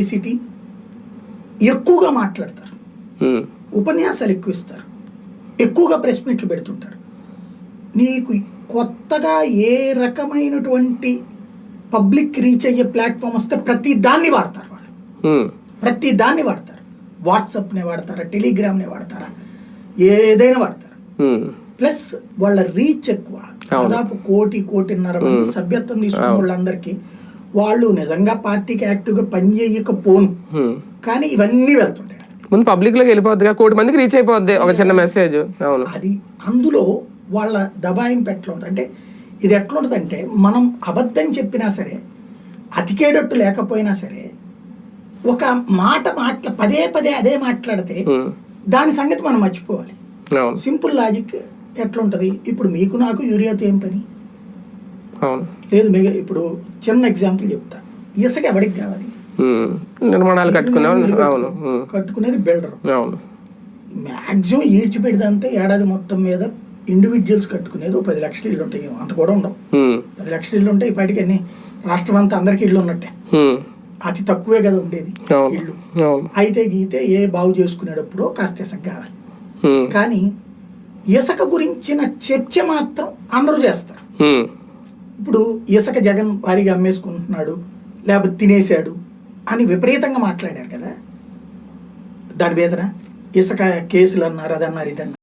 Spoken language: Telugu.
పబ్లిసిటీ, ఎక్కువగా మాట్లాడతారు, ఉపన్యాసాలు ఎక్కువ ఇస్తారు, ఎక్కువగా ప్రెస్ మీట్లు పెడుతుంటారు. నీకు కొత్తగా ఏ రకమైనటువంటి పబ్లిక్ రీచ్ అయ్యే ప్లాట్ఫామ్ వస్తే ప్రతి దాన్ని వాడతారు వాళ్ళు. ప్రతి దాన్ని వాడతారు. వాట్సాప్నే వాడతారా, టెలిగ్రామ్నే వాడతారా, ఏదైనా వాడతారు. ప్లస్ వాళ్ళ రీచ్ ఎక్కువ. దాదాపు 1.5-1.5 మంది సభ్యత్వం తీసుకున్న వాళ్ళందరికీ వాళ్ళు నిజంగా పార్టీకి యాక్టివ్గా పనిచేయకపోను, కానీ ఇవన్నీ వెళ్తుంటాయి. ముందు పబ్లిక్ లోకి వెళ్ళిపోద్ది, 1 కోటి మందికి రీచ్ అయిపోద్ది ఒక చిన్న మెసేజ్. అది అందులో వాళ్ళ దబాయింపు ఎట్లా ఉంటుంది అంటే, ఇది ఎట్లా ఉంటుంది అంటే, మనం అబద్ధం చెప్పినా సరే, అతికేటట్టు లేకపోయినా సరే, ఒక మాట పదే పదే అదే మాట్లాడితే దాని సంగతి మనం మర్చిపోవాలి. సింపుల్ లాజిక్ ఎట్లుంటది, ఇప్పుడు మీకు నాకు యూరియాతో ఏం పని లేదు. ఇప్పుడు చిన్న ఎగ్జాంపుల్ చెప్తా, ఇసుక ఎవరికి కావాలి? నిర్మాణాలు కట్టుకునేది బిల్డర్. మ్యాక్సిమం ఈడ్చిపెడితే ఏడాది మొత్తం మీద ఇండివిజువల్స్ కట్టుకునేది 10 లక్షల ఇల్లు ఉంటాయి, అంత కూడా ఉండవు. 10 లక్షల ఇల్లు ఉంటాయి ఇప్పటికి. అన్ని రాష్ట్రం అంతా అందరికి ఇల్లు ఉన్నట్టే, అతి తక్కువే కదా ఉండేది ఇల్లు. అయితే గీతే ఏ బాగు చేసుకునేటప్పుడు కాస్త ఇసుక కావాలి. కానీ ఇసుక గురించిన చర్చ మాత్రం అందరూ చేస్తారు. ఇప్పుడు ఇసుక జగన్ వారిగా అమ్మేసుకుంటున్నాడు, లేకపోతే తినేశాడు అని విపరీతంగా మాట్లాడారు కదా. దాని వేదన ఇసుక కేసులు అన్నారు, అదన్నారు, ఇదన్నారు.